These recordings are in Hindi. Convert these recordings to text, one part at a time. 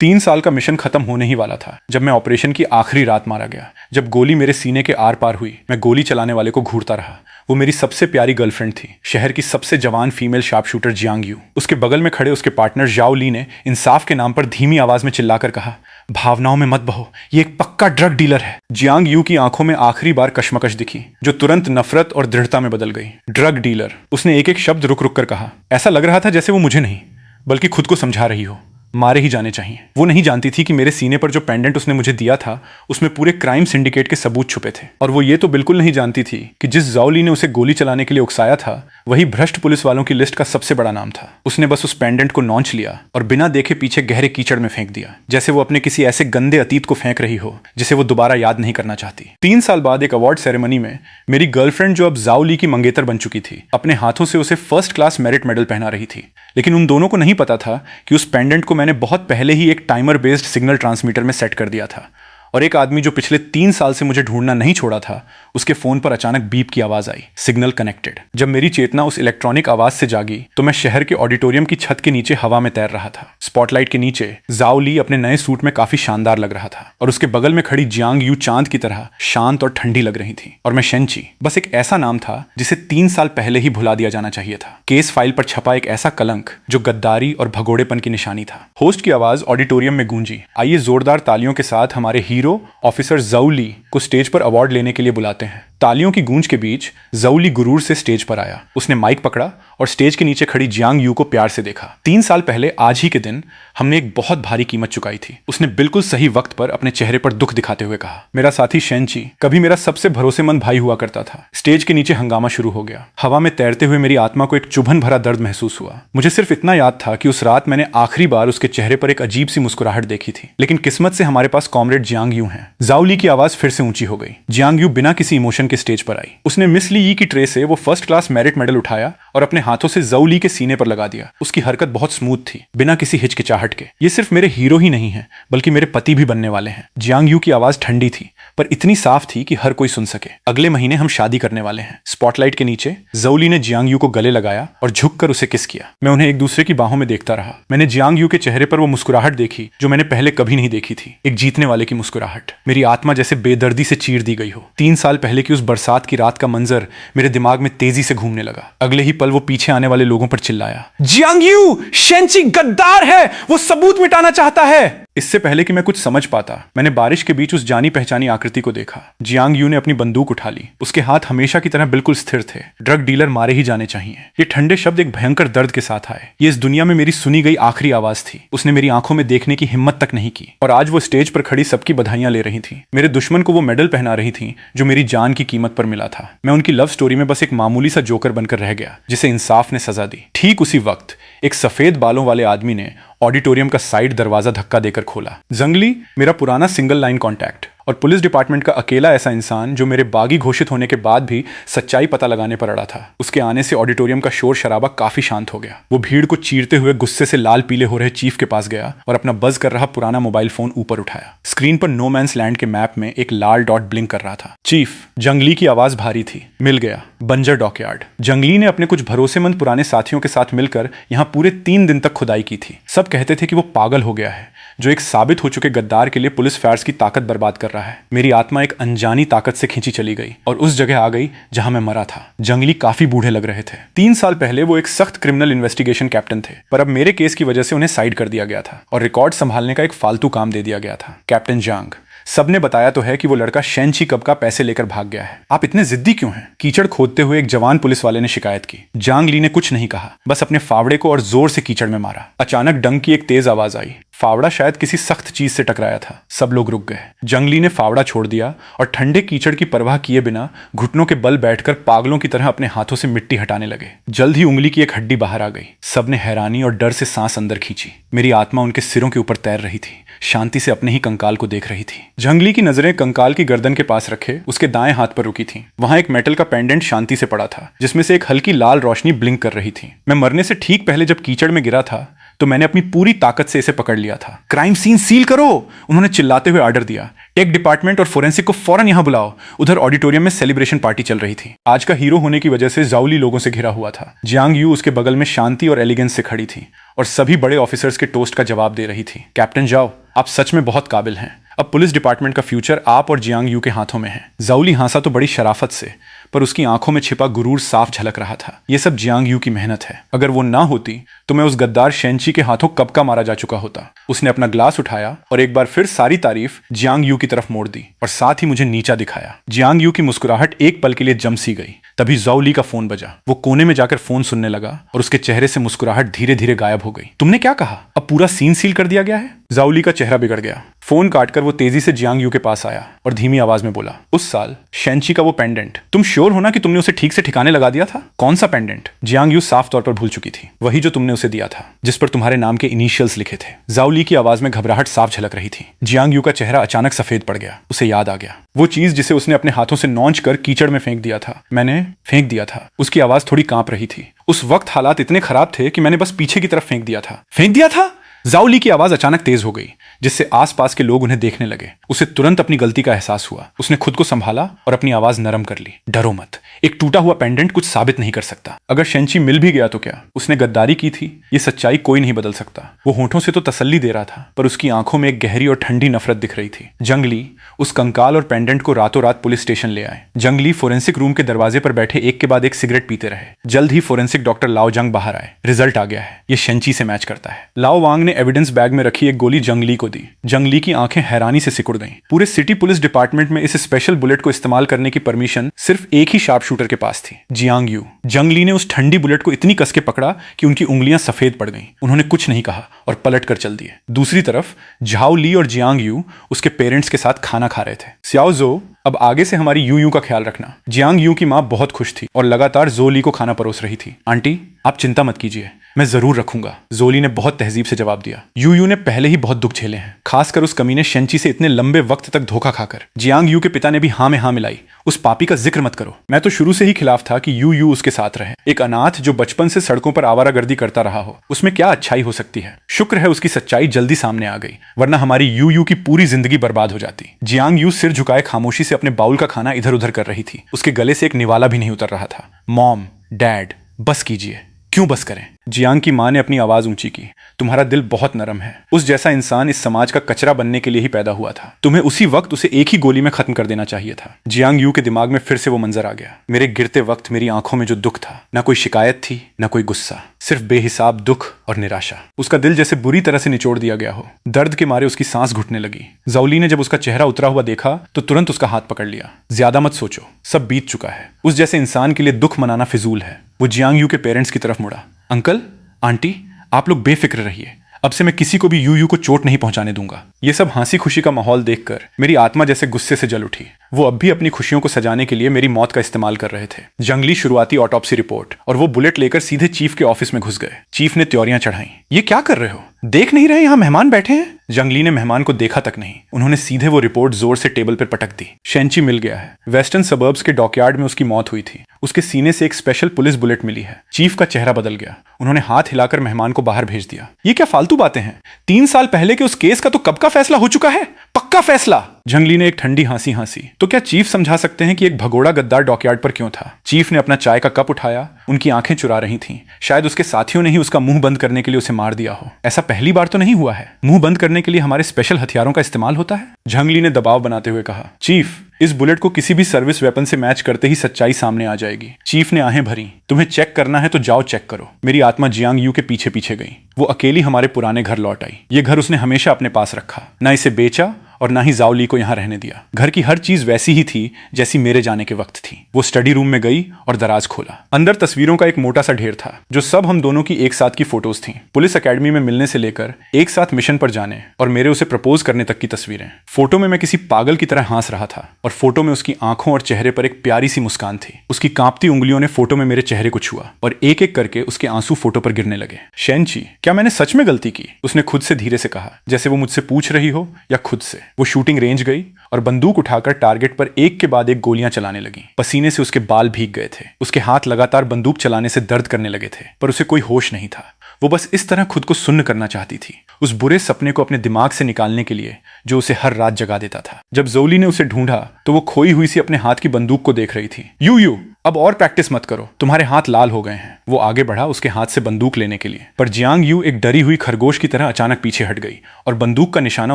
3 साल का मिशन खत्म होने ही वाला था जब मैं ऑपरेशन की आखिरी रात मारा गया। जब गोली मेरे सीने के आर पार हुई, मैं गोली चलाने वाले को घूरता रहा। वो मेरी सबसे प्यारी गर्लफ्रेंड थी, शहर की सबसे जवान female sharp shooter Jiang Yu. उसके बगल में खड़े उसके पार्टनर जाओ ली ने इंसाफ के नाम पर धीमी आवाज में चिल्लाकर कहा, भावनाओं में मत बहो, ये एक पक्का ड्रग डीलर है। जियांग यू की आंखों में आखिरी बार कशमकश दिखी, जो तुरंत नफरत और दृढ़ता में बदल गई। ड्रग डीलर, उसने एक एक शब्द रुक रुक कर कहा। ऐसा लग रहा था जैसे वो मुझे नहीं बल्कि खुद को समझा रही हो। मारे ही जाने चाहिए। वो नहीं जानती थी कि मेरे सीने पर जो पेंडेंट उसने मुझे दिया था उसमें पूरे क्राइम सिंडिकेट के सबूत छुपे थे। और वो ये तो बिल्कुल नहीं जानती थी कि जिस जाओली ने उसे गोली चलाने के लिए उकसाया था वही भ्रष्ट पुलिस वालों की लिस्ट का सबसे बड़ा नाम था। उसने बस उस पेंडेंट को नौच लिया और बिना देखे पीछे गहरे कीचड़ में फेंक दिया, जैसे वो अपने किसी ऐसे गंदे अतीत को फेंक रही हो जिसे वो दोबारा याद नहीं करना चाहती। 3 साल बाद एक अवार्ड सेरेमनी में मेरी गर्लफ्रेंड, जो अब जाओली की मंगेतर बन चुकी थी, अपने हाथों से उसे फर्स्ट क्लास मेरिट मेडल पहना रही थी। लेकिन उन दोनों को नहीं पता था कि उस पेंडेंट को मैंने बहुत पहले ही एक टाइमर बेस्ड सिग्नल ट्रांसमीटर में सेट कर दिया था। और एक आदमी जो पिछले 3 साल से मुझे ढूंढना नहीं छोड़ा था, उसके फोन पर अचानक बीप की आवाज आई, सिग्नल कनेक्टेड। जब मेरी चेतना उस इलेक्ट्रॉनिक आवाज से जागी तो मैं शहर के ऑडिटोरियम की छत के नीचे हवा में तैर रहा था। स्पॉटलाइट के नीचे जाओ ली अपने नए सूट में काफी शानदार लग रहा था और उसके बगल में खड़ी जियांग यू चांद की तरह शांत और ठंडी लग रही थी। और मैं शेंची, बस एक ऐसा नाम था जिसे 3 साल पहले ही भुला दिया जाना चाहिए था। केस फाइल पर छपा एक ऐसा कलंक जो गद्दारी और भगोड़ेपन की निशानी था। होस्ट की आवाज ऑडिटोरियम में गूंजी, आइए जोरदार तालियों के साथ हमारे हीरो ऑफिसर जाओ ली को स्टेज पर अवार्ड लेने के लिए बुलाते हैं। तालियों की गूंज के बीच जाओ ली गुरूर से स्टेज पर आया। उसने माइक पकड़ा और स्टेज के नीचे खड़ी जियांग यू को प्यार से देखा। 3 साल पहले आज ही के दिन हमने एक बहुत भारी कीमत चुकाई थी। उसने बिल्कुल सही वक्त पर अपने चेहरे पर दुख दिखाते हुए कहा, मेरा साथी शेंची कभी मेरा सबसे भरोसेमंद भाई हुआ करता था। स्टेज के नीचे हंगामा शुरू हो गया। हवा में तैरते हुए मेरी आत्मा को एक चुभन भरा दर्द महसूस हुआ। मुझे सिर्फ इतना याद था कि उस रात मैंने आखिरी बार उसके चेहरे पर एक अजीब सी मुस्कुराहट देखी थी। लेकिन किस्मत से हमारे पास कॉमरेड जियांग यू हैं। जाओ ली की आवाज फिर से ऊंची हो गई। जियांग यू बिना किसी इमोशन के स्टेज पर आई। उसने मिस ली की ट्रे से वो फर्स्ट क्लास मेरिट मेडल उठाया और अपने हाथों से जाओ ली के सीने पर लगा दिया। उसकी हरकत बहुत स्मूथ थी, बिना किसी हिचकिचाहट के। ये सिर्फ मेरे हीरो ही नहीं है बल्कि मेरे पति भी बनने वाले हैं। जियांग यू की आवाज ठंडी थी पर इतनी साफ थी कि हर कोई सुन सके। अगले महीने हम शादी करने वाले हैं। स्पॉटलाइट के नीचे जाओ ली ने जियांग यू को गले लगाया और झुककर उसे किस किया। मैं उन्हें एक दूसरे की बाहों में देखता रहा। मैंने जियांग यू के चेहरे पर वो मुस्कुराहट देखी जो मैंने पहले कभी नहीं देखी थी, एक जीतने वाले की मुस्कुराहट। मेरी आत्मा जैसे बेदर्दी से चीर दी गई हो। 3 साल पहले की उस बरसात की रात का मंजर मेरे दिमाग में तेजी से घूमने लगा। अगले ही पल वो पीछे आने वाले लोगों पर चिल्लाया, जियांग यू शेंची गद्दार है, वो सबूत मिटाना चाहता है। इससे पहले कि मैं कुछ समझ पाता, मैंने बारिश के बीच उस जानी पहचानी आकृति को देखा। जियांग यू ने अपनी बंदूक उठा ली। उसके हाथ हमेशा की तरह बिल्कुल स्थिर थे। ड्रग डीलर मारे ही जाने चाहिए। ये ठंडे शब्द एक भयंकर दर्द के साथ आए। ये इस दुनिया में मेरी सुनी गई आखिरी आवाज थी। उसने मेरी आंखों में देखने की हिम्मत तक नहीं की और आज वो स्टेज पर खड़ी सबकी बधाइयां ले रही थी। मेरे दुश्मन को वो मेडल पहना रही थी जो मेरी जान की कीमत पर मिला था। मैं उनकी लव स्टोरी में बस एक मामूली सा जोकर बनकर रह गया जिसे इंसाफ ने सजा दी। ठीक उसी वक्त एक सफेद बालों वाले आदमी ने ऑडिटोरियम का साइड दरवाजा धक्का देकर खोला। जंगली, मेरा पुराना सिंगल लाइन कॉन्टैक्ट और पुलिस डिपार्टमेंट का अकेला ऐसा इंसान जो मेरे बागी घोषित होने के बाद भी सच्चाई पता लगाने पर अड़ा था। उसके आने से ऑडिटोरियम का शोर शराबा काफी शांत हो गया। वो भीड़ को चीरते हुए गुस्से से लाल पीले हो रहे चीफ के पास गया और अपना बज कर रहा पुराना मोबाइल फोन ऊपर उठाया। स्क्रीन पर नो मैंस लैंड के मैप में एक लाल डॉट ब्लिंक कर रहा था। चीफ, जंगली की आवाज भारी थी। मिल गया, बंजर डॉकयार्ड। जंगली ने अपने कुछ भरोसेमंद पुराने साथियों के साथ मिलकर यहाँ पूरे 3 दिन तक खुदाई की थी। सब कहते थे कि वो पागल हो गया है जो एक साबित हो चुके गद्दार के लिए पुलिस फायर्स की ताकत बर्बाद कर रहा है। मेरी आत्मा एक अनजानी ताकत से खींची चली गई और उस जगह आ गई जहां मैं मरा था। जंगली काफी बूढ़े लग रहे थे। 3 साल पहले वो एक सख्त क्रिमिनल इन्वेस्टिगेशन कैप्टन थे, पर अब मेरे केस की वजह से उन्हें साइड कर दिया गया था और रिकॉर्ड संभालने का एक फालतू काम दे दिया गया था। कैप्टन जांग, सबने बताया तो है कि वो लड़का शेंची कब का पैसे लेकर भाग गया है। आप इतने जिद्दी क्यों हैं? कीचड़ खोदते हुए एक जवान पुलिस वाले ने शिकायत की। जांग ली ने कुछ नहीं कहा, बस अपने फावड़े को और जोर से कीचड़ में मारा। अचानक डंक की एक तेज आवाज आई। फावड़ा शायद किसी सख्त चीज से टकराया था। सब लोग रुक गए। जंगली ने फावड़ा छोड़ दिया और ठंडे कीचड़ की परवाह किए बिना घुटनों के बल बैठकर पागलों की तरह अपने हाथों से मिट्टी हटाने लगे। जल्द ही उंगली की एक हड्डी बाहर आ गई। सबने हैरानी और डर से सांस अंदर खींची। मेरी आत्मा उनके सिरों के ऊपर तैर रही थी, शांति से अपने ही कंकाल को देख रही थी। जंगली की नजरें कंकाल की गर्दन के पास रखे उसके दाएं हाथ पर रुकी थीं। वहां एक मेटल का पेंडेंट शांति से पड़ा था जिसमें से एक हल्की लाल रोशनी ब्लिंक कर रही थी। मैं मरने से ठीक पहले जब कीचड़ में गिरा था तो मैंने अपनी पूरी ताकत से इसे पकड़ लिया था। क्राइम सीन सील करो, उन्होंने चिल्लाते हुए ऑर्डर दिया। टेक डिपार्टमेंट और फोरेंसिक को फौरन यहां बुलाओ। उधर ऑडिटोरियम में सेलिब्रेशन पार्टी चल रही थी। आज का हीरो होने की वजह से जाओली लोगों से घिरा हुआ था। जियांग यू उसके बगल में शांति और एलिगेंस से खड़ी थी और सभी बड़े ऑफिसर्स के टोस्ट का जवाब दे रही थी। कैप्टन जाओ, आप सच में बहुत काबिल हैं। अब पुलिस डिपार्टमेंट का फ्यूचर आप और जियांग यू के हाथों में है। जाओली हंसा तो बड़ी शराफत से, पर उसकी आंखों में छिपा गुरूर साफ झलक रहा था। यह सब जियांग यू की मेहनत है। अगर वो ना होती तो मैं उस गद्दार शेंची के हाथों कब का मारा जा चुका होता। उसने अपना ग्लास उठाया और एक बार फिर सारी तारीफ जियांग यू की तरफ मोड़ दी और साथ ही मुझे नीचा दिखाया। जियांग यू की मुस्कुराहट एक पल के लिए जम सी गई। तभी जाओली का फोन बजा। वो कोने में जाकर फोन सुनने लगा और उसके चेहरे से मुस्कुराहट धीरे धीरे गायब हो गई। तुमने क्या कहा? अब पूरा सीन सील कर दिया गया है? जाओली का चेहरा बिगड़ गया। फोन काटकर वो तेजी से जियांग यू के पास आया और धीमी आवाज में बोला, उस साल शेंची का वो पेंडेंट, तुम श्योर हो ना कि तुमने उसे ठीक से ठिकाने लगा दिया था? कौन सा पेंडेंट? जियांग यू साफ तौर पर भूल चुकी थी। वही जो तुमने उसे दिया था, जिस पर तुम्हारे नाम के इनिशियल्स लिखे थे। जाओली की आवाज में घबराहट साफ झलक रही थी। जियांग यू का चेहरा अचानक सफेद पड़ गया। उसे याद आ गया, वो चीज जिसे उसने अपने हाथों से नौच कर कीचड़ में फेंक दिया था। मैंने फेंक दिया था। उसकी आवाज थोड़ी कांप रही थी। उस वक्त हालात इतने खराब थे कि मैंने बस पीछे की तरफ फेंक दिया था। फेंक दिया था? जाओली की आवाज अचानक तेज हो गई, जिससे आसपास के लोग उन्हें देखने लगे। उसे तुरंत अपनी गलती का एहसास हुआ। उसने खुद को संभाला और अपनी आवाज नरम कर ली। डरो मत, एक टूटा हुआ पेंडेंट कुछ साबित नहीं कर सकता। अगर शेंची मिल भी गया तो क्या? उसने गद्दारी की थी, ये सच्चाई कोई नहीं बदल सकता। वो होठों से तो तसल्ली दे रहा था, पर उसकी आंखों में एक गहरी और ठंडी नफरत दिख रही थी। जंगली उस कंकाल और पेंडेंट को रातों रात पुलिस स्टेशन ले आए। जंगली फोरेंसिक रूम के दरवाजे पर बैठे एक के बाद एक सिगरेट पीते रहे। जल्द ही फोरेंसिक डॉक्टर लाओ जंग बाहर आए। रिजल्ट आ गया है, ये शेंची से मैच करता है। लाओ वांग ने एविडेंस बैग में रखी एक गोली जंगली को दी। जंगली की आंखें हैरानी से सिकुड़ गईं। पूरे सिटी पुलिस डिपार्टमेंट में इस स्पेशल बुलेट को इस्तेमाल करने की परमिशन सिर्फ एक ही शार्प शूटर के पास थी, जियांग यू। जंगली ने उस ठंडी बुलेट को इतनी कस के पकड़ा कि उनकी उंगलियां सफेद पड़ गईं। उन्होंने कुछ नहीं कहा और पलट कर चल दिए। दूसरी तरफ झाओ ली और जियांग यू उसके पेरेंट्स के साथ खाना खा रहे थे। स्याओ जो, अब आगे से हमारी यू यू का ख्याल रखना। जियांग यू की मां बहुत खुश थी और लगातार जो ली को खाना परोस रही थी। आंटी, आप चिंता मत कीजिए, मैं जरूर रखूंगा, जोली ने बहुत तहजीब से जवाब दिया। यू यू ने पहले ही बहुत दुख झेले हैं, खासकर उस कमीने शेंची से इतने लंबे वक्त तक धोखा खाकर। जियांग यू के पिता ने भी हाँ में हाँ मिलाई। उस पापी का जिक्र मत करो। मैं तो शुरू से ही खिलाफ था कि यू यू उसके साथ रहे। एक अनाथ जो बचपन से सड़कों पर आवारागर्दी करता रहा हो, उसमें क्या अच्छाई हो सकती है? शुक्र है उसकी सच्चाई जल्दी सामने आ गई, वरना हमारी यू यू की पूरी जिंदगी बर्बाद हो जाती। जियांग यू सिर झुकाए खामोशी से अपने बाउल का खाना इधर उधर कर रही थी। उसके गले से एक निवाला भी नहीं उतर रहा था। मॉम, डैड, बस कीजिए। क्यों बस करें? जियांग की मां ने अपनी आवाज ऊंची की। तुम्हारा दिल बहुत नरम है। उस जैसा इंसान इस समाज का कचरा बनने के लिए ही पैदा हुआ था। तुम्हें उसी वक्त उसे एक ही गोली में खत्म कर देना चाहिए था। जियांग यू के दिमाग में फिर से वो मंजर आ गया। मेरे गिरते वक्त मेरी आंखों में जो दुख था, ना कोई शिकायत थी, ना कोई गुस्सा, सिर्फ बेहिसाब दुख और निराशा। उसका दिल जैसे बुरी तरह से निचोड़ दिया गया हो। दर्द के मारे उसकी सांस घुटने लगी। जाओली ने जब उसका चेहरा उतरा हुआ देखा तो तुरंत उसका हाथ पकड़ लिया। ज्यादा मत सोचो, सब बीत चुका है। उस जैसे इंसान के लिए दुख मनाना फिजूल है। वो जियांग यू के पेरेंट्स की तरफ मुड़ा। अंकल, आंटी, आप लोग बेफिक्र रहिए। अब से मैं किसी को भी यू यू को चोट नहीं पहुंचाने दूंगा। ये सब हंसी खुशी का माहौल देखकर मेरी आत्मा जैसे गुस्से से जल उठी। वो अब भी अपनी खुशियों को सजाने के लिए मेरी मौत का इस्तेमाल कर रहे थे। जंगली शुरुआती ऑटोप्सी रिपोर्ट और वो बुलेट लेकर सीधे चीफ के ऑफिस में घुस गए। चीफ ने त्योरियां चढ़ाई। ये क्या कर रहे हो? देख नहीं रहे यहाँ मेहमान बैठे हैं? जंगली ने मेहमान को देखा तक नहीं। उन्होंने सीधे वो रिपोर्ट जोर से टेबल पर पटक दी। शेंची मिल गया है। वेस्टर्न सबर्ब्स के डॉकयार्ड में उसकी मौत हुई थी। उसके सीने से एक स्पेशल पुलिस बुलेट मिली है। चीफ का चेहरा बदल गया। उन्होंने हाथ हिलाकर मेहमान को बाहर भेज दिया। ये क्या फालतू बातें हैं? 3 साल पहले के उस केस का तो कब का फैसला हो चुका है। पक्का फैसला। जंगली ने एक ठंडी हंसी हंसी। तो क्या चीफ समझा सकते हैं कि एक भगोड़ा गद्दार डॉकयार्ड पर क्यों था? चीफ ने अपना चाय का कप उठाया। उनकी आंखें चुरा रही थीं। शायद उसके साथियों ने ही उसका मुंह बंद करने के लिए उसे मार दिया हो। ऐसा पहली बार तो नहीं हुआ है। मुंह बंद करने के लिए हमारे स्पेशल हथियारों का इस्तेमाल होता है। जंगली ने दबाव बनाते हुए कहा। चीफ, इस बुलेट को किसी भी सर्विस वेपन से मैच करते ही सच्चाई सामने आ जाएगी। चीफ ने आहें भरी। तुम्हें चेक करना है तो जाओ चेक करो। मेरी आत्मा जियांग यू के पीछे पीछे गई। वो अकेली हमारे पुराने घर लौट आई। ये घर उसने हमेशा अपने पास रखा, ना इसे बेचा और ना ही जाओली को यहां रहने दिया। घर की हर चीज वैसी ही थी जैसी मेरे जाने के वक्त थी। वो स्टडी रूम में गई और दराज खोला। अंदर तस्वीरों का एक मोटा सा ढेर था, जो सब हम दोनों की एक साथ की फोटोज थीं। पुलिस एकेडमी में मिलने से लेकर एक साथ मिशन पर जाने और मेरे उसे प्रपोज करने तक की तस्वीरें। फोटो में मैं किसी पागल की तरह हंस रहा था और फोटो में उसकी आंखों और चेहरे पर एक प्यारी सी मुस्कान थी। उसकी कांपती उंगलियों ने फोटो में मेरे चेहरे को छुआ और एक एक करके उसके आंसू फोटो पर गिरने लगे। शेंची, क्या मैंने सच में गलती की? उसने खुद से धीरे से कहा, जैसे वो मुझसे पूछ रही हो या खुद से। वो शूटिंग रेंज गई और बंदूक उठाकर टारगेट पर एक के बाद एक गोलियां चलाने लगी। पसीने से उसके बाल भीग गए थे। उसके हाथ लगातार बंदूक चलाने से दर्द करने लगे थे, पर उसे कोई होश नहीं था। वो बस इस तरह खुद को सुन्न करना चाहती थी, उस बुरे सपने को अपने दिमाग से निकालने के लिए जो उसे हर रात जगा देता था। जब जोली ने उसे ढूंढा तो वो खोई हुई सी अपने हाथ की बंदूक को देख रही थी। यू अब और प्रैक्टिस मत करो, तुम्हारे हाथ लाल हो गए हैं। वो आगे बढ़ा उसके हाथ से बंदूक लेने के लिए, पर जियांग यू एक डरी हुई खरगोश की तरह अचानक पीछे हट गई और बंदूक का निशाना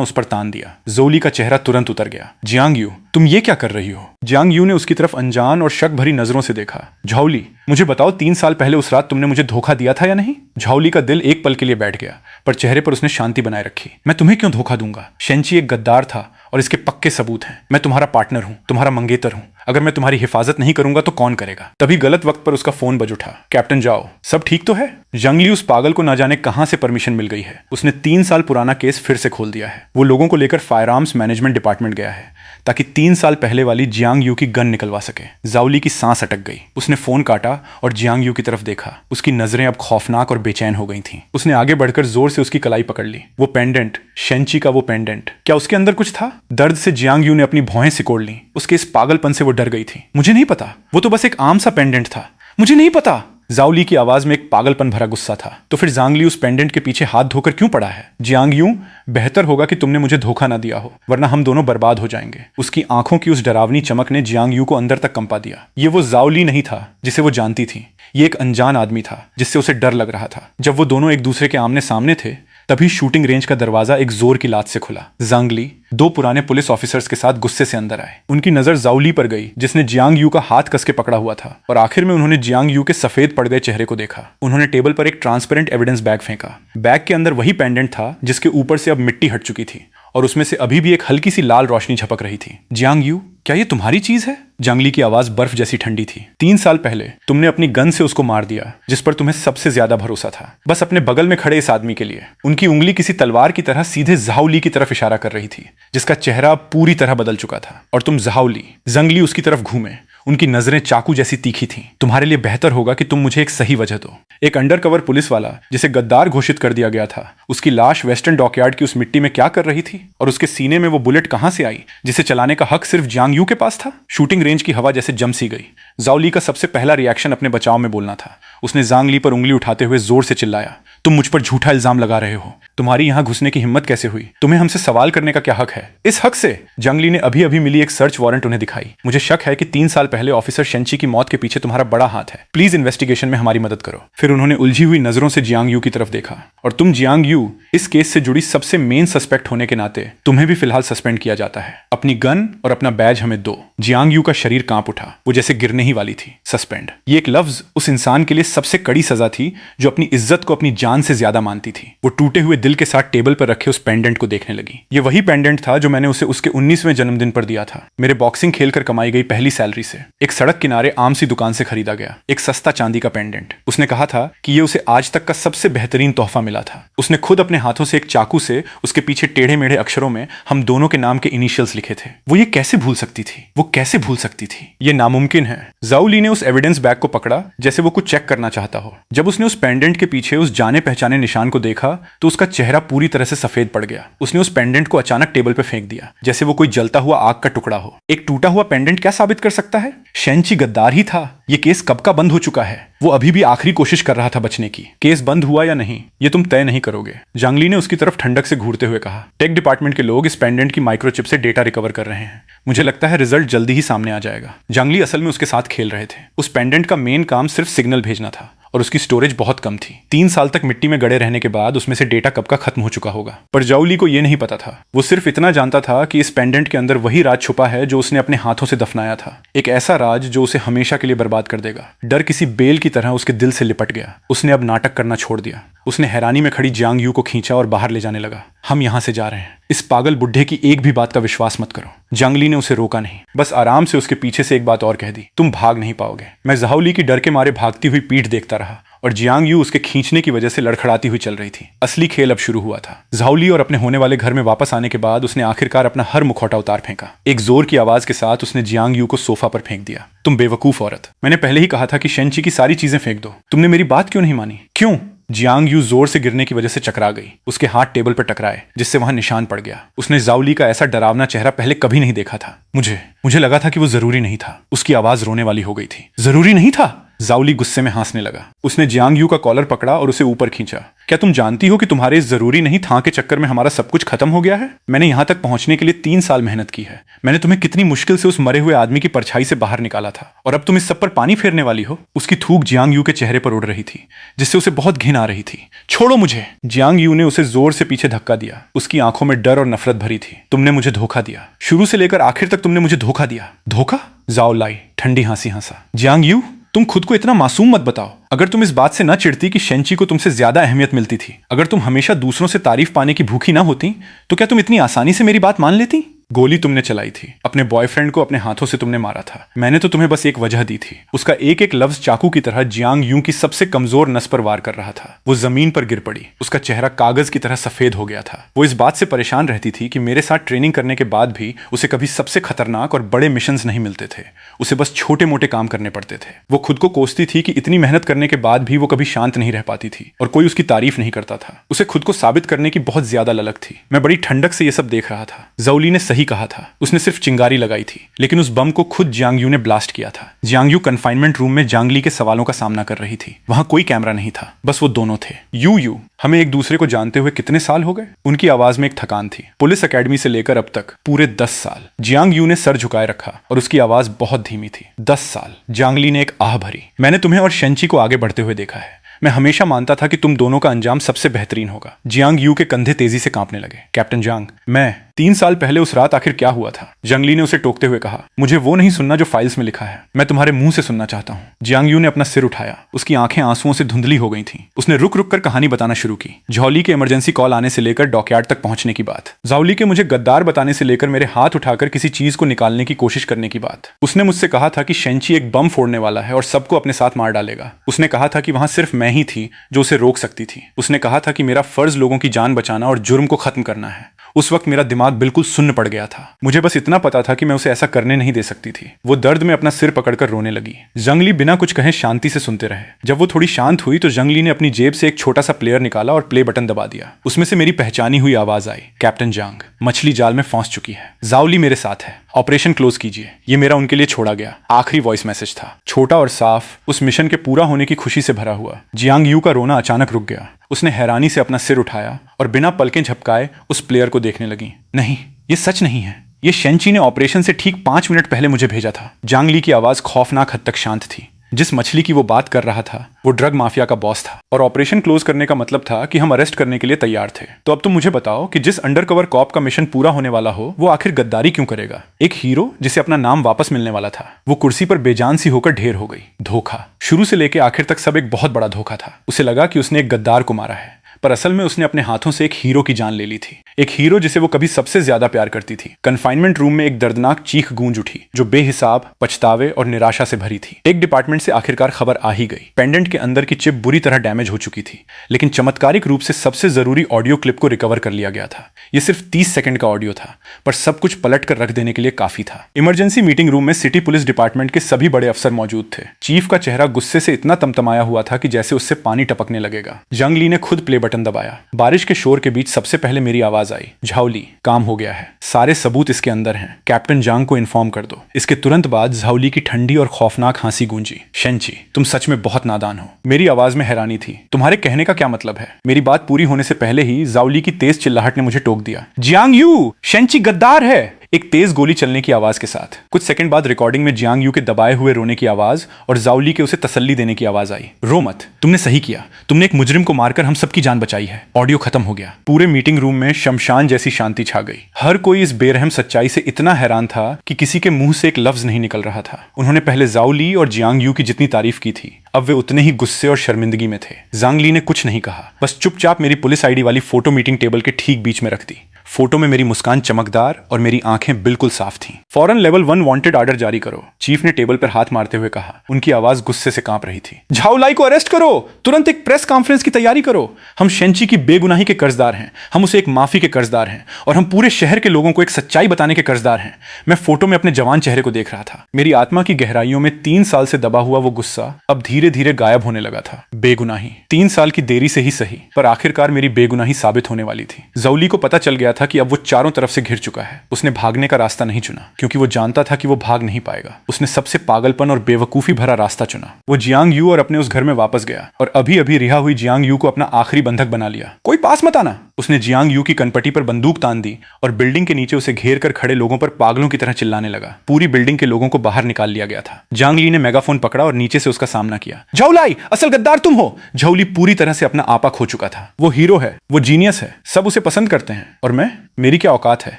उस पर तान दिया। जोली का चेहरा तुरंत उतर गया। जियांग यू, तुम ये क्या कर रही हो? जियांग यू ने उसकी तरफ अनजान और शक भरी नजरों से देखा। झाओली, मुझे बताओ, 3 साल पहले उस रात तुमने मुझे धोखा दिया था या नहीं? झाओली का दिल एक पल के लिए बैठ गया, पर चेहरे पर उसने शांति बनाए रखी। मैं तुम्हें क्यों धोखा दूंगा? शेंची एक गद्दार था और इसके पक्के सबूत हैं। मैं तुम्हारा पार्टनर हूं, तुम्हारा मंगेतर हूं। अगर मैं तुम्हारी हिफाजत नहीं करूंगा तो कौन करेगा? तभी गलत वक्त पर उसका फोन बज उठा। कैप्टन जाओ, सब ठीक तो है? जंगली उस पागल को ना जाने कहां से परमिशन मिल गई है। उसने 3 साल पुराना केस फिर से खोल दिया है। वो लोगों को लेकर फायर आर्म्स मैनेजमेंट डिपार्टमेंट गया है ताकि 3 साल पहले वाली जियांग यू की गन निकलवा सके। जाओली की सांस अटक गई। उसने फोन काटा और जियांग यू की तरफ देखा। उसकी नजरें अब खौफनाक और बेचैन हो गई थीं। उसने आगे बढ़कर जोर से उसकी कलाई पकड़ ली। वो पेंडेंट, शेंची का वो पेंडेंट, क्या उसके अंदर कुछ था? दर्द से जियांग यू ने अपनी भौहें सिकोड़ ली। उसके इस पागलपन से वो डर गई थी। मुझे नहीं पता, वो तो बस एक आम सा पेंडेंट था। मुझे नहीं पता। जाओली की आवाज में एक पागलपन भरा गुस्सा था। तो फिर जांगली उस पेंडेंट के पीछे हाथ धोकर क्यों पड़ा है? जियांग यू, बेहतर होगा कि तुमने मुझे धोखा ना दिया हो, वरना हम दोनों बर्बाद हो जाएंगे। उसकी आंखों की उस डरावनी चमक ने जियांग यू को अंदर तक कंपा दिया। ये वो जाओली नहीं था जिसे वो जानती थी। ये एक अनजान आदमी था जिससे उसे डर लग रहा था। जब वो दोनों एक दूसरे के आमने सामने थे तभी शूटिंग रेंज का दरवाजा एक जोर की लात से खुला। जांगली 2 पुराने पुलिस ऑफिसर्स के साथ गुस्से से अंदर आए। उनकी नजर जाओली पर गई जिसने जियांग यू का हाथ कसके पकड़ा हुआ था, और आखिर में उन्होंने जियांग यू के सफेद पड़ गए चेहरे को देखा। उन्होंने टेबल पर एक ट्रांसपेरेंट एविडेंस बैग फेंका। बैग के अंदर वही पेंडेंट था जिसके ऊपर से अब मिट्टी हट चुकी थी और उसमें से अभी भी एक हल्की सी लाल रोशनी झपक रही थी। जियांग यू, क्या ये तुम्हारी चीज है? जंगली की आवाज बर्फ जैसी ठंडी थी। 3 साल पहले तुमने अपनी गन से उसको मार दिया जिस पर तुम्हें सबसे ज्यादा भरोसा था, बस अपने बगल में खड़े इस आदमी के लिए। उनकी उंगली किसी तलवार की तरह सीधे जाओली की तरफ इशारा कर रही थी जिसका चेहरा पूरी तरह बदल चुका था। और तुम जाओली, जंगली उसकी तरफ घूमे। उनकी नजरें चाकू जैसी तीखी थीं। तुम्हारे लिए बेहतर होगा कि तुम मुझे एक सही वजह दो। एक अंडरकवर पुलिस वाला जिसे गद्दार घोषित कर दिया गया था, उसकी लाश वेस्टर्न डॉकयार्ड की उस मिट्टी में क्या कर रही थी? और उसके सीने में वो बुलेट कहां से आई जिसे चलाने का हक सिर्फ जियांग यू के पास था? शूटिंग रेंज की हवा जैसे जम सी गई। जाओली का सबसे पहला रिएक्शन अपने बचाव में बोलना था। उसने जांगली पर उंगली उठाते हुए जोर से चिल्लाया, तुम मुझ पर झूठा इल्जाम लगा रहे हो। तुम्हारी यहां घुसने की हिम्मत कैसे हुई? तुम्हें हमसे सवाल करने का क्या हक है? इस हक से जंगली ने अभी अभी मिली एक सर्च वारंट उन्हें दिखाई। मुझे शक है कि 3 साल पहले ऑफिसर शेंची की मौत के पीछे तुम्हारा बड़ा हाथ है। प्लीज इन्वेस्टिगेशन में हमारी मदद करो। फिर उन्होंने उलझी हुई नजरों से जियांग यू की तरफ देखा। और तुम जियांग यू, इस केस से जुड़ी सबसे मेन सस्पेक्ट होने के नाते तुम्हें भी फिलहाल सस्पेंड किया जाता है। अपनी गन और अपना बैज हमें दो। जियांग यू का शरीर कांप उठा। वो जैसे गिरने ही वाली थी। सस्पेंड, ये एक लफ्ज उस इंसान के लिए सबसे कड़ी सजा थी जो अपनी इज्जत को अपनी जान से ज्यादा मानती थी। वो टूटे हुए दिल के साथ टेबल पर रखे उस पेंडेंट को देखने लगी। ये वही पेंडेंट था जो मैंने उसे उसके 19वें जन्मदिन पर दिया था, मेरे बॉक्सिंग खेलकर कमाई गई पहली सैलरी से। एक सड़क किनारे आम सी दुकान से खरीदा गया एक सस्ता चांदी का पेंडेंट। उसने कहा था कि ये उसे आज तक का सबसे बेहतरीन तोहफा मिला था। उसने खुद अपने हाथों से एक चाकू से उसके पीछे टेढ़े मेढ़े अक्षरों में हम दोनों के नाम के इनिशियल्स लिखे थे। वो ये कैसे भूल सकती थी? वो कैसे भूल सकती थी? ये नामुमकिन है। जाओली ने उस एविडेंस बैग को पकड़ा जैसे वो कुछ चेक करना चाहता हो। जब उसने उस पेंडेंट के पीछे उस जाने पहचाने निशान को देखा तो उसका चेहरा पूरी तरह से सफेद पड़ गया। उसने उस पेंडेंट को अचानक टेबल पर फेंक दिया जैसे वो कोई जलता हुआ आग का टुकड़ा हो। एक टूटा हुआ पेंडेंट क्या साबित कर सकता है? शेंची गद्दार ही था। ये केस कब का बंद हो चुका है। वो अभी भी आखिरी कोशिश कर रहा था बचने की। केस बंद हुआ या नहीं ये तुम तय नहीं करोगे। जांगली ने उसकी तरफ ठंडक से घूरते हुए कहा। टेक डिपार्टमेंट के लोग इस पेंडेंट की माइक्रोचिप से डेटा रिकवर कर रहे हैं। मुझे लगता है रिजल्ट जल्दी ही सामने आ जाएगा। जांगली असल में उसके साथ खेल रहे थे। उस पेंडेंट का मेन काम सिर्फ सिग्नल भेजना था और उसकी स्टोरेज बहुत कम थी। 3 साल तक मिट्टी में गड़े रहने के बाद उसमें से डेटा कब का खत्म हो चुका होगा। पर जाओली को यह नहीं पता था। वो सिर्फ इतना जानता था कि इस पेंडेंट के अंदर वही राज छुपा है जो उसने अपने हाथों से दफनाया था। एक ऐसा राज जो उसे हमेशा के लिए बर्बाद कर देगा। डर किसी बेल की तरह उसके दिल से लिपट गया। उसने अब नाटक करना छोड़ दिया। उसने हैरानी में खड़ी जियांग यू को खींचा और बाहर ले जाने लगा। हम यहां से जा रहे हैं। इस पागल बुढ़े की एक भी बात का विश्वास मत करो। जांगली ने उसे रोका नहीं, बस आराम से उसके पीछे से एक बात और कह दी। तुम भाग नहीं पाओगे। मैं जाओली की डर के मारे भागती हुई पीठ देखता रहा और जियांग यू उसके खींचने की वजह से लड़खड़ाती हुई चल रही थी। असली खेल अब शुरू हुआ था। जाओली और अपने होने वाले घर में वापस आने के बाद उसने आखिरकार अपना हर मुखौटा उतार फेंका। एक जोर की आवाज के साथ उसने जियांग यू को सोफा पर फेंक दिया। तुम बेवकूफ औरत, मैंने पहले ही कहा था कि शेंची की सारी चीजें फेंक दो। तुमने मेरी बात क्यों नहीं मानी? क्यों? जियांग यू जोर से गिरने की वजह से चकरा गई। उसके हाथ टेबल पर टकराए जिससे वहां निशान पड़ गया। उसने जाओली का ऐसा डरावना चेहरा पहले कभी नहीं देखा था। मुझे लगा था कि वो जरूरी नहीं था। उसकी आवाज रोने वाली हो गई थी। जरूरी नहीं था? जाओली गुस्से में हंसने लगा। उसने जियांग यू का कॉलर पकड़ा और उसे ऊपर खींचा। क्या तुम जानती हो कि तुम्हारे इस जरूरी नहीं था के चक्कर में हमारा सब कुछ खत्म हो गया है? मैंने यहां तक पहुंचने के लिए 3 साल मेहनत की है। मैंने तुम्हें कितनी मुश्किल से उस मरे हुए आदमी की परछाई से बाहर निकाला था, और अब तुम इस सब पर पानी फेरने वाली हो? उसकी थूक जियांग यू के चेहरे पर उड़ रही थी, जिससे उसे बहुत घिन आ रही थी। छोड़ो मुझे! जियांग यू ने उसे जोर से पीछे धक्का दिया। उसकी आंखों में डर और नफरत भरी थी। तुमने मुझे धोखा दिया। शुरू से लेकर आखिर तक तुमने मुझे धोखा दिया। धोखा? जाओ लाई ठंडी हंसी हंसा। जियांग यू, तुम खुद को इतना मासूम मत बताओ। अगर तुम इस बात से न चिढ़ती कि शेंची को तुमसे ज्यादा अहमियत मिलती थी, अगर तुम हमेशा दूसरों से तारीफ पाने की भूखी ना होती, तो क्या तुम इतनी आसानी से मेरी बात मान लेती? गोली तुमने चलाई थी। अपने बॉयफ्रेंड को अपने हाथों से तुमने मारा था। मैंने तो तुम्हें बस एक वजह दी थी। उसका एक एक लफ्ज चाकू की तरह जियांग यू की सबसे कमजोर नस पर वार कर रहा था। वो जमीन पर गिर पड़ी। उसका चेहरा कागज की तरह सफेद हो गया था। वो इस बात से परेशान रहती थी कि मेरे साथ ट्रेनिंग करने के बाद भी उसे कभी सबसे खतरनाक और बड़े मिशंस नहीं मिलते थे। उसे बस छोटे मोटे काम करने पड़ते थे। वो खुद को कोसती थी कि इतनी मेहनत करने के बाद भी वो कभी शांत नहीं रह पाती थी और कोई उसकी तारीफ नहीं करता था। उसे खुद को साबित करने की बहुत ज्यादा ललक थी। मैं बड़ी ठंडक से ये सब देख रहा था। जाओली ने सही कहा था। उसने सिर्फ चिंगारी लगाई थी, लेकिन उस बम को खुद जियांग यू ने ब्लास्ट किया था। जियांग यू कन्फाइनमेंट रूम में जांग ली के सवालों का सामना कर रही थी। वहां कोई कैमरा नहीं था, बस वो दोनों थे। यू, हमें एक दूसरे को जानते हुए कितने साल हो गए? उनकी आवाज में एक थकान थी। पुलिस एकेडमी से लेकर अब तक पूरे 10 साल। जियांग यू ने सर झुकाए रखा और उसकी आवाज बहुत धीमी थी। 10 साल। जांग ली ने एक आह भरी। मैंने तुम्हें और शेंची को आगे बढ़ते हुए देखा है। मैं हमेशा मानता था कि तुम दोनों का अंजाम सबसे बेहतरीन होगा। जियांग यू के कंधे तेजी से कांपने लगे। कैप्टन जांग, मैं 3 साल पहले उस रात आखिर क्या हुआ था? जंगली ने उसे टोकते हुए कहा। मुझे वो नहीं सुनना जो फाइल्स में लिखा है, मैं तुम्हारे मुंह से सुनना चाहता हूँ। जियांग यू ने अपना सिर उठाया। उसकी आंखें आंसुओं से धुंधली हो गई थीं। उसने रुक रुक कर कहानी बताना शुरू की। झौली के इमरजेंसी कॉल आने से लेकर डॉकयार्ड तक पहुंचने की बात, जाओली के मुझे गद्दार बताने से लेकर मेरे हाथ उठाकर किसी चीज को निकालने की कोशिश करने की बात। उसने मुझसे कहा था कि शेंची एक बम फोड़ने वाला है और सबको अपने साथ मार डालेगा। उसने कहा था कि वहां सिर्फ मैं ही थी जो उसे रोक सकती थी। उसने कहा था कि मेरा फर्ज लोगों की जान बचाना और जुर्म को खत्म करना है। उस वक्त मेरा दिमाग बिल्कुल सुन्न पड़ गया था। मुझे बस इतना पता था कि मैं उसे ऐसा करने नहीं दे सकती थी। वो दर्द में अपना सिर पकड़कर रोने लगी। जंगली बिना कुछ कहे शांति से सुनते रहे। जब वो थोड़ी शांत हुई तो जंगली ने अपनी जेब से एक छोटा सा प्लेयर निकाला और प्ले बटन दबा दिया। उसमें से मेरी पहचानी हुई आवाज आई। कैप्टन जांग, मछली जाल में फंस चुकी है। जाओली मेरे साथ है। ऑपरेशन क्लोज कीजिए। ये मेरा उनके लिए छोड़ा गया आखिरी वॉइस मैसेज था। छोटा और साफ, उस मिशन के पूरा होने की खुशी से भरा हुआ। जियांग यू का रोना अचानक रुक गया। उसने हैरानी से अपना सिर उठाया और बिना पलकें झपकाए उस प्लेयर को देखने लगी। नहीं, ये सच नहीं है। ये शेंची ने ऑपरेशन से ठीक 5 मिनट पहले मुझे भेजा था। जांग ली की आवाज खौफनाक हद तक शांत थी। जिस मछली की वो बात कर रहा था वो ड्रग माफिया का बॉस था, और ऑपरेशन क्लोज करने का मतलब था कि हम अरेस्ट करने के लिए तैयार थे। तो अब तुम मुझे बताओ कि जिस अंडरकवर कॉप का मिशन पूरा होने वाला हो वो आखिर गद्दारी क्यों करेगा? एक हीरो जिसे अपना नाम वापस मिलने वाला था, वो कुर्सी पर बेजान सी होकर ढेर हो गई। धोखा। शुरू से लेकर आखिर तक सब एक बहुत बड़ा धोखा था। उसे लगा कि उसने एक गद्दार को मारा है, पर असल में उसने अपने हाथों से एक हीरो की जान ले ली थी। एक हीरो जिसे वो कभी सबसे ज्यादा प्यार करती थी। कन्फाइनमेंट रूम में एक दर्दनाक चीख गूंज उठी जो बेहिसाब, पछतावे और निराशा से भरी थी। एक डिपार्टमेंट से आखिरकार खबर आ ही गई। पेंडेंट के अंदर की चिप बुरी तरह डैमेज हो चुकी थी, लेकिन चमत्कारिक रूप से सबसे जरूरी ऑडियो क्लिप को रिकवर कर लिया गया था। यह सिर्फ 30 सेकंड का ऑडियो था, पर सब कुछ पलट कर रख देने के लिए काफी था। इमरजेंसी मीटिंग रूम में सिटी पुलिस डिपार्टमेंट के सभी बड़े अफसर मौजूद थे। चीफ का चेहरा गुस्से से इतना तमतमाया हुआ था कि जैसे उससे पानी टपकने लगेगा। जंग ली ने खुद प्ले बटन दबाया। बारिश के शोर के बीच सबसे पहले मेरी आवाज आई। झाओली, काम हो गया है। सारे सबूत इसके अंदर हैं। कैप्टन जांग को इन्फॉर्म कर दो। इसके तुरंत बाद झाओली की ठंडी और खौफनाक हंसी गूंजी। शेंची, तुम सच में बहुत नादान हो। मेरी आवाज में हैरानी थी। तुम्हारे कहने का क्या मतलब है? मेरी बात पूरी होने से पहले ही झाओली की तेज चिल्लाहट ने मुझे टोक दिया। जियांग यू, शेंची गद्दार है। एक तेज गोली चलने की आवाज के साथ कुछ सेकंड बाद रिकॉर्डिंग में जियांग यू के दबाए हुए रोने की आवाज और जाओली के उसे तसल्ली देने की आवाज आई। रो मत, तुमने सही किया। तुमने एक मुजरिम को मारकर हम सबकी जान बचाई है। ऑडियो खत्म हो गया। पूरे मीटिंग रूम में शमशान जैसी शांति छा गई। हर कोई इस बेरहम सच्चाई से इतना हैरान था कि किसी के मुंह से एक लफ्ज नहीं निकल रहा था। उन्होंने पहले जाओली और जियांग यू की जितनी तारीफ की थी, अब वे उतने ही गुस्से और शर्मिंदगी में थे। जांग ली ने कुछ नहीं कहा, बस चुपचाप मेरी पुलिस आईडी वाली फोटो मीटिंग टेबल के ठीक बीच में रख दी। फोटो में मेरी मुस्कान चमकदार और मेरी आंखें बिल्कुल साफ थीं। फौरन लेवल 1 वांटेड ऑर्डर जारी करो, चीफ ने टेबल पर हाथ मारते हुए कहा। उनकी आवाज गुस्से से कांप रही थी। झाओलाई को अरेस्ट करो, तुरंत एक प्रेस कॉन्फ्रेंस की तैयारी करो। हम शेंची की बेगुनाही के कर्जदार हैं, हम उसे एक माफी के कर्जदार हैं, और हम पूरे शहर के लोगों को एक सच्चाई बताने के कर्जदार हैं। मैं फोटो में अपने जवान चेहरे को देख रहा था। मेरी आत्मा की गहराइयों में 3 साल से दबा हुआ वो गुस्सा अब धीरे धीरे धीरे गायब होने लगा था। बेगुनाही 3 साल की देरी से ही सही, पर आखिरकार मेरी बेगुनाही साबित होने वाली थी। जौली को पता चल गया था कि अब वो चारों तरफ से घिर चुका है। उसने भागने का रास्ता नहीं चुना क्योंकि वो जानता था कि वो भाग नहीं पाएगा। उसने सबसे पागलपन और बेवकूफी भरा रास्ता चुना। वो जियांग यू और अपने उस घर में वापस गया और अभी अभी रिहा हुई जियांग यू को अपना आखिरी बंधक बना लिया। कोई पास मत आना। उसने जियांग यू की कनपटी पर बंदूक तान दी और बिल्डिंग के नीचे उसे घेर कर खड़े लोगों पर पागलों की तरह चिल्लाने लगा। पूरी बिल्डिंग के लोगों को बाहर निकाल लिया गया था। जियांग ली ने मेगाफोन पकड़ा और नीचे से उसका सामना किया। झौलाई, असल गद्दार तुम हो। झौली पूरी तरह से अपना आपा खो चुका था। वो हीरो है, वो जीनियस है, सब उसे पसंद करते हैं, और मेरी क्या औकात है।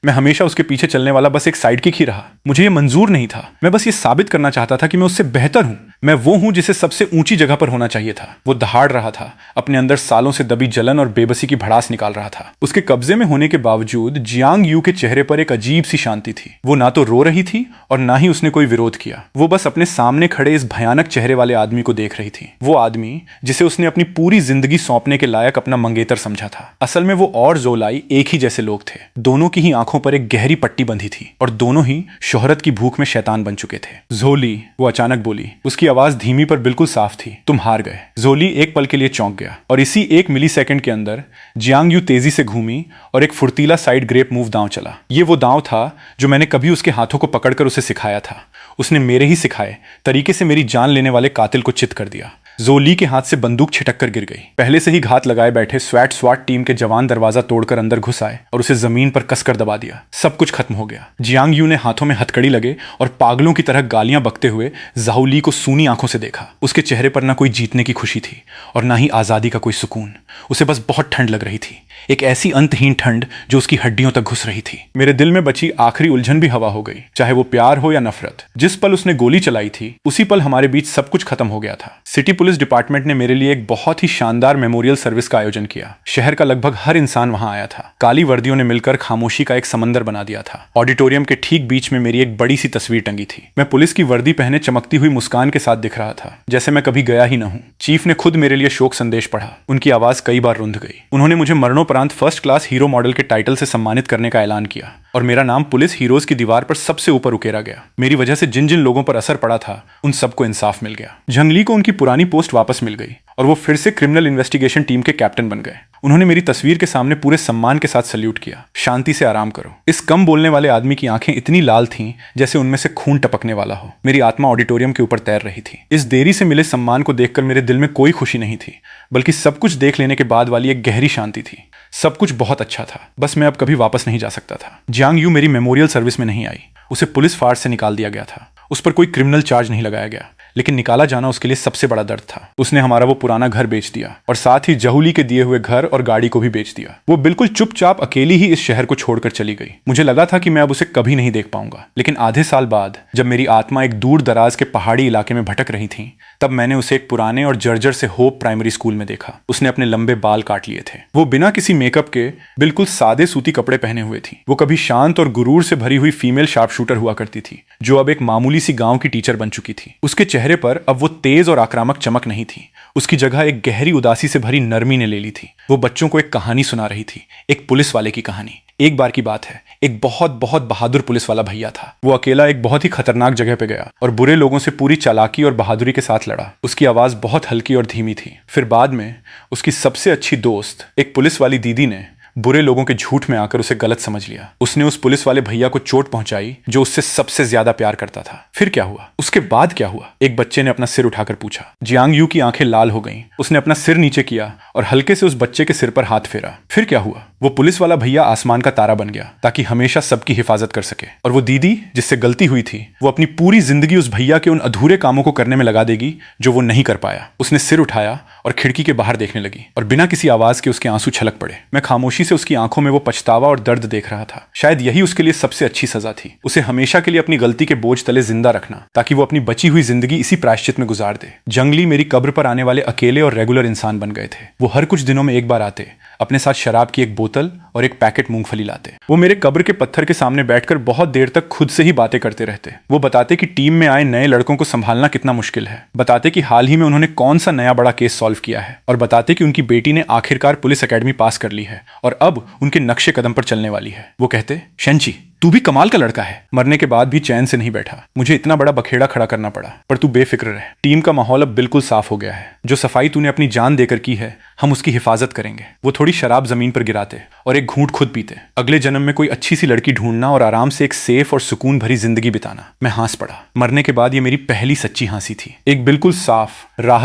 मैं हमेशा उसके पीछे चलने वाला बस एक साइड किक ही रहा। मुझे ये मंजूर नहीं था। मैं बस ये साबित करना चाहता था कि मैं उससे बेहतर हूं। मैं वो हूं जिसे सबसे ऊंची जगह पर होना चाहिए था। वो दहाड़ रहा था, अपने अंदर सालों से दबी जलन और बेबसी की भड़ास निकाल रहा था। उसके कब्जे में होने के बावजूद जियांग यू के चेहरे पर एक अजीब सी शांति थी। वो ना तो रो रही थी और ना ही उसने कोई विरोध किया। वो बस अपने सामने खड़े इस भयानक चेहरे वाले आदमी को देख रही थी। वो आदमी जिसे उसने अपनी पूरी जिंदगी सौंपने के लायक अपना मंगेतर समझा था। असल में वो और जोलाई एक ही जैसे लोग थे। दोनों की ही आंखों पर एक गहरी पट्टी बंधी थी और दोनों ही शोहरत की भूख में शैतान बन चुके थे। जोली, वो अचानक बोली। उसकी आवाज धीमी पर बिल्कुल साफ थी। तुम हार गए। जोली एक पल के लिए चौंक गया और इसी 1 मिलीसेकंड के अंदर जियांग यू तेजी से घूमी और एक फुर्तीला साइड ग्रेप मूव दांव चला। ये वो दांव था जो मैंने कभी उसके हाथों को पकड़कर उसे सिखाया था। उसने मेरे ही सिखाए तरीके से मेरी जान लेने वाले कातिल को चित कर दिया। जोली के हाथ से बंदूक छिटक कर गिर गई। पहले से ही घात लगाए बैठे स्वाट टीम के जवान दरवाजा तोड़कर अंदर घुस आए और उसे जमीन पर कसकर दबा दिया। सब कुछ खत्म हो गया। जियांग यू ने हाथों में हथकड़ी लगे और पागलों की तरह गालियां बकते हुए जाओ ली को सूनी आंखों से देखा। उसके चेहरे पर ना कोई जीतने की खुशी थी और ना ही आजादी का कोई सुकून। उसे बस बहुत ठंड लग रही थी, एक ऐसी अंतहीन ठंड जो उसकी हड्डियों तक घुस रही थी। मेरे दिल में बची आखिरी उलझन भी हवा हो गई, चाहे वो प्यार हो या नफरत। जिस पल उसने गोली चलाई थी उसी पल हमारे बीच सब कुछ खत्म हो गया था। सिटी पुलिस डिपार्टमेंट ने मेरे लिए एक बहुत ही शानदार मेमोरियल सर्विस का आयोजन किया। शहर का लगभग हर इंसान वहां आया था। काली वर्दियों ने मिलकर खामोशी का एक समंदर बना दिया था। ऑडिटोरियम के ठीक बीच में मेरी एक बड़ी सी तस्वीर टंगी थी। मैं पुलिस की वर्दी पहने चमकती हुई मुस्कान के साथ दिख रहा था, जैसे मैं कभी गया ही न हूं। चीफ ने खुद मेरे लिए शोक संदेश पढ़ा। उनकी आवाज कई बार रुंध गई। उन्होंने मुझे मरणोपरांत फर्स्ट क्लास हीरो मॉडल के टाइटल से सम्मानित करने का ऐलान किया और मेरा नाम पुलिस हीरोज की दीवार पर सबसे ऊपर उकेरा गया। मेरी वजह से जिन जिन लोगों पर असर पड़ा था उन सबको इंसाफ मिल गया। जंगली को उनकी पुरानी पोस्ट वापस मिल गई और वो फिर से क्रिमिनल इन्वेस्टिगेशन टीम के कैप्टन बन गए। उन्होंने मेरी तस्वीर के सामने पूरे सम्मान के साथ सल्यूट किया। शांति से आराम करो। इस कम बोलने वाले आदमी की आंखें इतनी लाल थीं जैसे उनमें से खून टपकने वाला हो। मेरी आत्मा ऑडिटोरियम के ऊपर तैर रही थी। इस देरी से मिले सम्मान को देखकर मेरे दिल में कोई खुशी नहीं थी, बल्कि सब कुछ देख लेने के बाद वाली एक गहरी शांति थी। सब कुछ बहुत अच्छा था, बस मैं अब कभी वापस नहीं जा सकता था। जियांग यू मेरी मेमोरियल सर्विस में नहीं आई। उसे पुलिस फार्स से निकाल दिया गया था। उस पर कोई क्रिमिनल चार्ज नहीं लगाया गया, लेकिन निकाला जाना उसके लिए सबसे बड़ा दर्द था। उसने हमारा वो पुराना घर बेच दिया और साथ ही जहुली के दिए हुए घर और गाड़ी को भी बेच दिया। वो बिल्कुल चुपचाप अकेली ही इस शहर को छोड़कर चली गई। मुझे लगा था कि मैं अब उसे कभी नहीं देख पाऊंगा, लेकिन आधे साल बाद जब मेरी आत्मा एक दूर दराज के पहाड़ी इलाके में भटक रही थी, तब मैंने उसे एक पुराने और जर्जर से होप प्राइमरी स्कूल में देखा। उसने अपने लंबे बाल काट लिए थे। वो बिना किसी मेकअप के बिल्कुल सादे सूती कपड़े पहने हुए थी। वो कभी शांत और गुरूर से भरी हुई फीमेल शार्प शूटर हुआ करती थी, जो अब एक मामूली सी गांव की टीचर बन चुकी थी। उसके चेहरे पर अब वो तेज और आक्रामक चमक नहीं थी। उसकी जगह एक गहरी उदासी से भरी नरमी ने ले ली थी। वो बच्चों को एक कहानी सुना रही थी, एक पुलिस वाले की कहानी। एक बार की बात है, एक बहुत बहुत बहादुर पुलिस वाला भैया था। वो अकेला एक बहुत ही खतरनाक जगह पे गया और बुरे लोगों से पूरी चालाकी और बहादुरी के साथ लड़ा। उसकी आवाज बहुत हल्की और धीमी थी। फिर बाद में उसकी सबसे अच्छी दोस्त, एक पुलिस वाली दीदी ने बुरे लोगों के झूठ में आकर उसे गलत समझ लिया। उसने उस पुलिस वाले भैया को चोट पहुंचाई जो उससे सबसे ज्यादा प्यार करता था। फिर क्या हुआ? उसके बाद क्या हुआ? एक बच्चे ने अपना सिर उठाकर पूछा। जियांग यू की आंखें लाल हो गईं। उसने अपना सिर नीचे किया और हल्के से उस बच्चे के सिर पर हाथ फेरा। फिर क्या हुआ? वो पुलिस वाला भैया आसमान का तारा बन गया ताकि हमेशा सबकी हिफाजत कर सके। और वो दीदी जिससे गलती हुई थी, वो अपनी पूरी जिंदगी उस भैया के उन अधूरे कामों को करने में लगा देगी जो वो नहीं कर पाया। उसने सिर उठाया और खिड़की के बाहर देखने लगी और बिना किसी आवाज के उसके आंसू छलक पड़े। मैं खामोशी से उसकी आंखों में वो पछतावा और दर्द देख रहा था। शायद यही उसके लिए सबसे अच्छी सजा थी, उसे हमेशा के लिए अपनी गलती के बोझ तले जिंदा रखना, ताकि वो अपनी बची हुई जिंदगी इसी प्रायश्चित में गुजार दे। जंगली मेरी कब्र पर आने वाले अकेले और रेगुलर इंसान बन गए थे। वो हर कुछ दिनों में एक बार आते, अपने साथ शराब की एक बोतल और एक पैकेट मूंगफली लाते। वो मेरे कब्र के पत्थर के सामने बैठकर बहुत देर तक खुद से ही बातें करते रहते। वो बताते कि टीम में आए नए लड़कों को संभालना कितना मुश्किल है, बताते कि हाल ही में उन्होंने कौन सा नया बड़ा केस सॉल्व किया है, और बताते कि उनकी बेटी ने आखिरकार पुलिस एकेडमी पास कर ली है और अब उनके नक्शे कदम पर चलने वाली है। वो कहते, शेंची तू भी कमाल का लड़का है। मरने के बाद भी चैन से नहीं बैठा। मुझे इतना बड़ा बखेड़ा खड़ा करना पड़ा, पर तू बेफिक्र रह। टीम का माहौल अब बिल्कुल साफ हो गया है। जो सफाई तूने अपनी जान देकर की है, हम उसकी हिफाजत करेंगे। वो थोड़ी शराब जमीन पर गिराते और एक घूंट खुद पीते। अगले जन्म में कोई अच्छी सी लड़की ढूंढना और आराम से एक सेफ और सुकून भरी जिंदगी बिताना। मैं हंस पड़ा। मरने के बाद ये मेरी पहली सच्ची हंसी थी, एक बिल्कुल साफ राहत